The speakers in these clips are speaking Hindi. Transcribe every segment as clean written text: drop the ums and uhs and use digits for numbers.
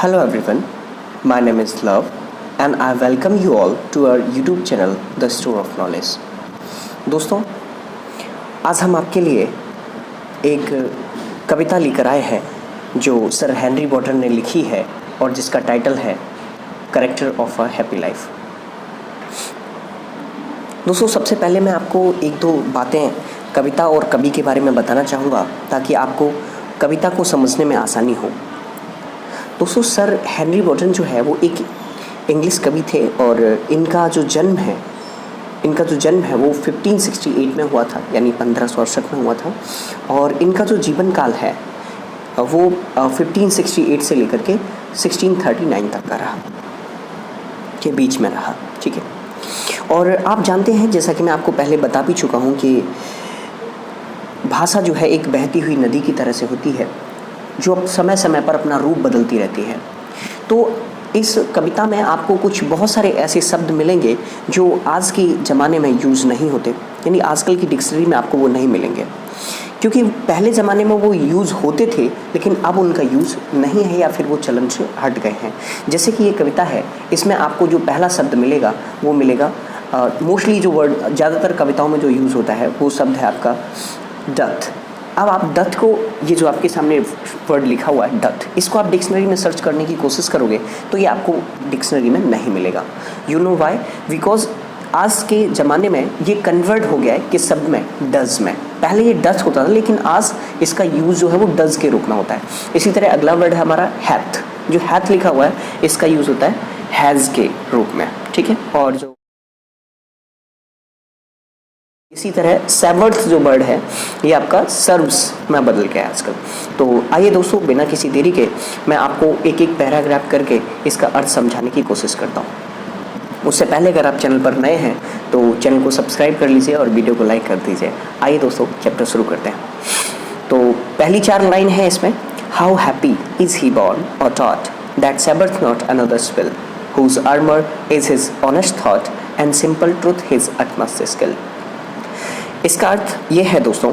Hello everyone, my name is Love and I welcome you all to our YouTube channel The Store of Knowledge। दोस्तों, आज हम आपके लिए एक कविता लेकर आए हैं जो सर हेनरी बॉटन ने लिखी है और जिसका टाइटल है character of a happy life. दोस्तों, सबसे पहले मैं आपको एक दो बातें कविता और कवि के बारे में बताना चाहूँगा ताकि आपको कविता को समझने में आसानी हो। दोस्तों, सर हेनरी बॉटन जो है वो एक इंग्लिश कवि थे और इनका जो जन्म है वो 1568 में हुआ था, यानी 1568 में हुआ था। और इनका जो जीवन काल है वो 1568 से लेकर के 1639 तक का रहा, के बीच में रहा। ठीक है। और आप जानते हैं, जैसा कि मैं आपको पहले बता भी चुका हूँ, कि भाषा जो है एक बहती हुई नदी की तरह से होती है जो समय समय पर अपना रूप बदलती रहती है। तो इस कविता में आपको बहुत सारे ऐसे शब्द मिलेंगे जो आज के ज़माने में यूज़ नहीं होते, यानी आजकल की डिक्शनरी में आपको वो नहीं मिलेंगे, क्योंकि पहले ज़माने में वो यूज़ होते थे लेकिन अब उनका यूज़ नहीं है या फिर वो चलन से हट गए हैं। जैसे कि ये कविता है, इसमें आपको जो पहला शब्द मिलेगा वो मिलेगा मोस्टली जो वर्ड ज़्यादातर कविताओं में जो यूज़ होता है वो शब्द है आपका डथ। अब आप डथ को, ये जो आपके सामने वर्ड लिखा हुआ है डथ, इसको आप डिक्शनरी में सर्च करने की कोशिश करोगे तो ये आपको डिक्शनरी में नहीं मिलेगा। You know why? बिकॉज आज के ज़माने में ये कन्वर्ट हो गया है किस शब्द में? डज में। पहले ये डथ होता था लेकिन आज इसका यूज़ जो है वो डज के रूप में होता है। इसी तरह अगला वर्ड है हमारा हैथ। जो हैथ लिखा हुआ है इसका यूज़ होता है हैज़ के रूप में। ठीक है। और जो इसी तरह सेवर्थ जो वर्ड है ये आपका सर्व्स में बदल गया है आजकल। तो आइए दोस्तों, बिना किसी देरी के मैं आपको एक एक पैराग्राफ करके इसका अर्थ समझाने की कोशिश करता हूँ। उससे पहले अगर आप चैनल पर नए हैं तो चैनल को सब्सक्राइब कर लीजिए और वीडियो को लाइक कर दीजिए। आइए दोस्तों, चैप्टर शुरू करते हैं। तो पहली 4 लाइन है इसमें। How happy is he born और taught that serveth not another spill whose armour is his honest thought and simple truth his utmost skill. इसका अर्थ ये है दोस्तों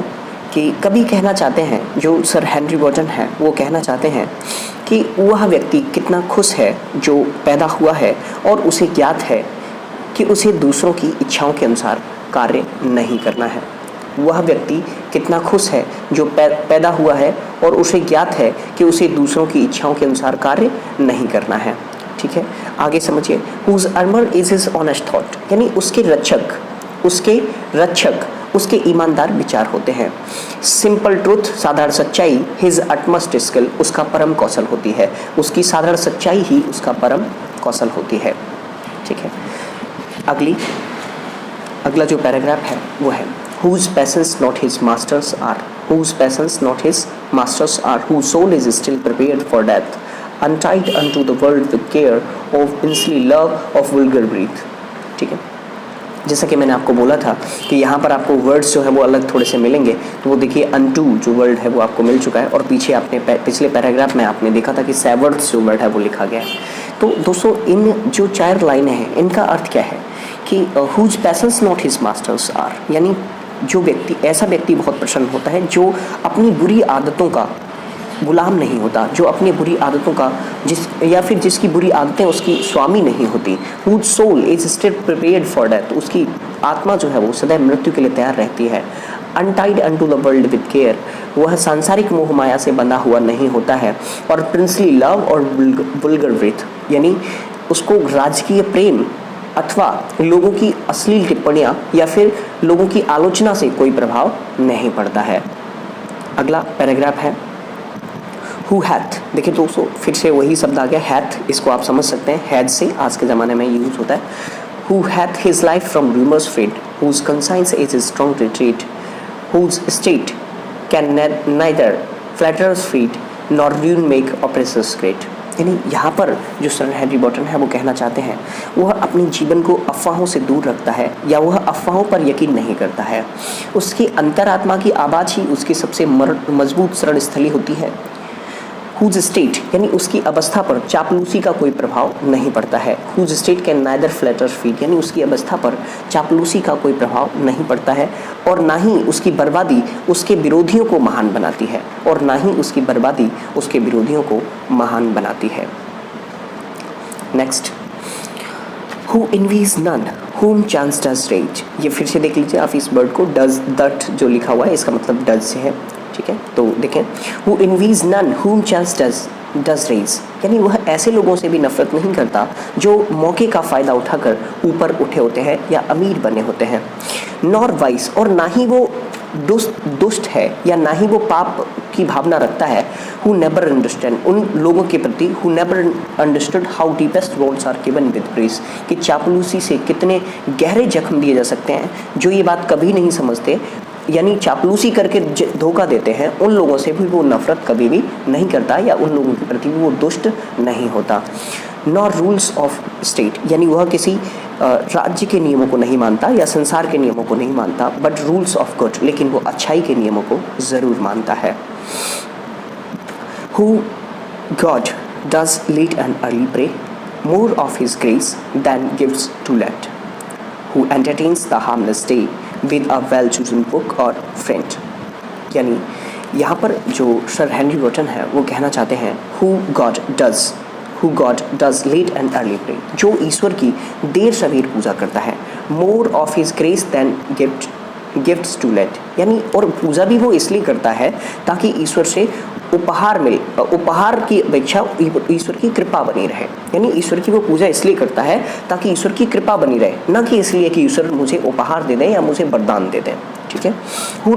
कि कवि कहना चाहते हैं, जो सर हेनरी बॉटन है वो कहना चाहते हैं कि वह व्यक्ति कितना खुश है जो पैदा हुआ है और उसे ज्ञात है कि उसे दूसरों की इच्छाओं के अनुसार कार्य नहीं करना है। वह व्यक्ति कितना खुश है जो पैदा हुआ है और उसे ज्ञात है कि उसे दूसरों की इच्छाओं के अनुसार कार्य नहीं करना है। ठीक है, आगे समझिए। Whose armour is his honest thought, यानी उसके रक्षक उसके ईमानदार विचार होते हैं। सिंपल ट्रूथ, साधारण सच्चाई, हिज अटमोस्ट स्किल, उसका परम कौशल होती है। उसकी साधारण सच्चाई ही उसका परम कौशल होती है। ठीक है। अगला जो पैराग्राफ है वो है whose passions not his masters are, whose passions not his masters are, whose soul is still prepared for death, untied unto the world with care of princely love of vulgar breath। ठीक है। जैसा कि मैंने आपको बोला था कि यहाँ पर आपको वर्ड्स जो है वो अलग थोड़े से मिलेंगे, तो वो देखिए अनटू जो वर्ड है वो आपको मिल चुका है और पीछे आपने पिछले पैराग्राफ में आपने देखा था कि सेवर्थ जो वर्ड है वो लिखा गया है। तो दोस्तों, इन जो 4 लाइनें हैं इनका अर्थ क्या है कि whose passions not his masters are, यानी ऐसा व्यक्ति बहुत प्रसन्न होता है जो अपनी बुरी आदतों का गुलाम नहीं होता, जो अपनी बुरी आदतों का जिसकी बुरी आदतें उसकी स्वामी नहीं होती। whose soul is still prepared for death, उसकी आत्मा जो है वो सदैव मृत्यु के लिए तैयार रहती है। untied unto the world with care, वह सांसारिक मोह माया से बंधा हुआ नहीं होता है। और princely love और vulgar wrath, यानी उसको राजकीय प्रेम अथवा लोगों की अश्लील टिप्पणियाँ या फिर लोगों की आलोचना से कोई प्रभाव नहीं पड़ता है। अगला पैराग्राफ है Who hath। देखिए दोस्तों, फिर से वही शब्द आ गया हैथ। इसको आप समझ सकते हैं, हैड से आज के ज़माने में यूज़ होता है। Who hath his life from rumors freed, whose conscience is a strong retreat, whose state can neither flatterers feed nor ruin make oppressors great। यानी यहाँ पर जो सर हेनरी बॉटन है वो कहना चाहते हैं वह अपने जीवन को अफवाहों से दूर रखता है या वह अफवाहों पर यकीन नहीं करता है। उसकी अंतरात्मा की आवाज़ ही उसकी सबसे मजबूत शरण स्थली होती है। whose state, यानी उसकी अवस्था पर चापलूसी का कोई प्रभाव नहीं पड़ता है। whose state can neither flatter feed, यानी उसकी अवस्था पर चापलूसी का कोई प्रभाव नहीं पड़ता है और ना ही उसकी बर्बादी उसके विरोधियों को महान बनाती है, और ना ही उसकी बर्बादी उसके विरोधियों को महान बनाती है। Next, who envies none whom chance does rage। ये फिर से देख लीजिए आप इस वर्ड को, डज दट जो लिखा हुआ है इसका मतलब डज से है, ठीक है। तो देखें, who envies none whom chance does raise, यानी वह ऐसे लोगों से भी नफरत नहीं करता जो मौके का फ़ायदा उठाकर ऊपर उठे होते हैं या अमीर बने होते हैं। नॉर वाइस, और ना ही वो दुष्ट है या ना ही वो पाप की भावना रखता है। हु नेवर अंडरस्टैंड, उन लोगों के प्रति who never understood how deepest walls are given with press, कि चापलूसी से कितने गहरे जख्म दिए जा सकते हैं, जो ये बात कभी नहीं समझते, यानी चापलूसी करके धोखा देते हैं, उन लोगों से भी वो नफरत कभी भी नहीं करता या उन लोगों के प्रति भी वो दुष्ट नहीं होता। नॉर रूल्स ऑफ स्टेट, यानी वह किसी राज्य के नियमों को नहीं मानता या संसार के नियमों को नहीं मानता, बट रूल्स ऑफ गुड, लेकिन वो अच्छाई के नियमों को ज़रूर मानता है। Who God does lead an early prey, more of his grace than gives to let, who entertains the harmless day with a well-chosen book or friend। यानी यहाँ पर जो सर हेनरी वॉटन है वो कहना चाहते हैं who God does lead an early prey, जो ईश्वर की देर सवेर पूजा करता है, more of his grace than gifts to let, यानी और पूजा भी वो इसलिए करता है ताकि ईश्वर से उपहार की अपेक्षा ईश्वर की कृपा बनी रहे, यानी ईश्वर की वो पूजा इसलिए करता है ताकि ईश्वर की कृपा बनी रहे, ना कि इसलिए कि ईश्वर मुझे उपहार दे दें या मुझे वरदान दे दें, ठीक है। Who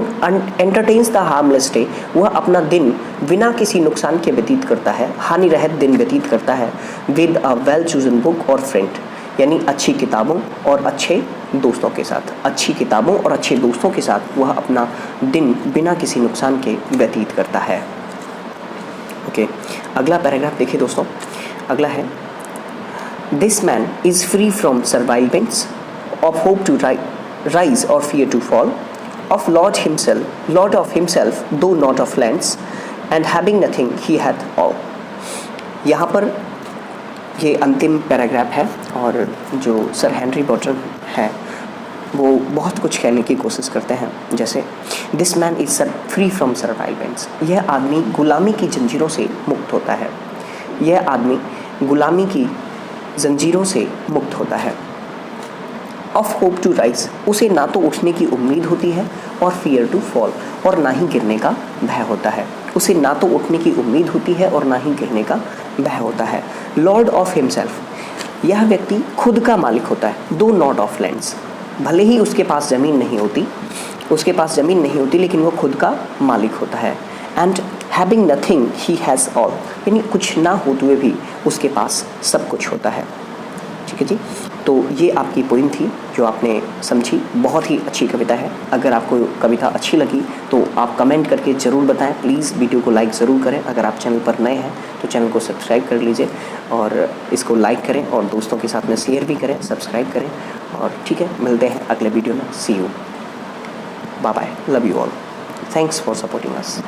entertains the harmless day, वह अपना दिन बिना किसी नुकसान के व्यतीत करता है, हानि रहित दिन व्यतीत करता है, with a well chosen book और फ्रेंड, यानी अच्छी किताबों और अच्छे दोस्तों के साथ, अच्छी किताबों और अच्छे दोस्तों के साथ वह अपना दिन बिना किसी नुकसान के व्यतीत करता है। ओके, अगला पैराग्राफ देखिए दोस्तों, अगला है, this man is free from survivance of hope to rise और fear to fall, of lord of himself though not of lands, and having nothing he hath all. यहाँ पर ये अंतिम पैराग्राफ है और जो सर हेनरी वॉटन है वो बहुत कुछ कहने की कोशिश करते हैं, जैसे this man is free from survivance, यह आदमी गुलामी की जंजीरों से मुक्त होता है, यह आदमी गुलामी की जंजीरों से मुक्त होता है। ऑफ होप टू राइज, उसे ना तो उठने की उम्मीद होती है, और फियर टू फॉल, और ना ही गिरने का भय होता है, उसे ना तो उठने की उम्मीद होती है और ना ही गिरने का भय होता है। लॉर्ड ऑफ हिमसेल्फ, यह व्यक्ति खुद का मालिक होता है, दो नॉट ऑफ लैंड्स, भले ही उसके पास ज़मीन नहीं होती, लेकिन वो खुद का मालिक होता है। And having nothing he has all, यानी कुछ ना होते हुए भी उसके पास सब कुछ होता है, ठीक है जी। तो ये आपकी पोइम थी जो आपने समझी, बहुत ही अच्छी कविता है। अगर आपको कविता अच्छी लगी तो आप कमेंट करके ज़रूर बताएं, प्लीज़ वीडियो को लाइक ज़रूर करें। अगर आप चैनल पर नए हैं तो चैनल को सब्सक्राइब कर लीजिए और इसको लाइक करें और दोस्तों के साथ में शेयर भी करें, सब्सक्राइब करें। और ठीक है, मिलते हैं अगले वीडियो में। See you, bye bye, love you all, thanks for supporting us.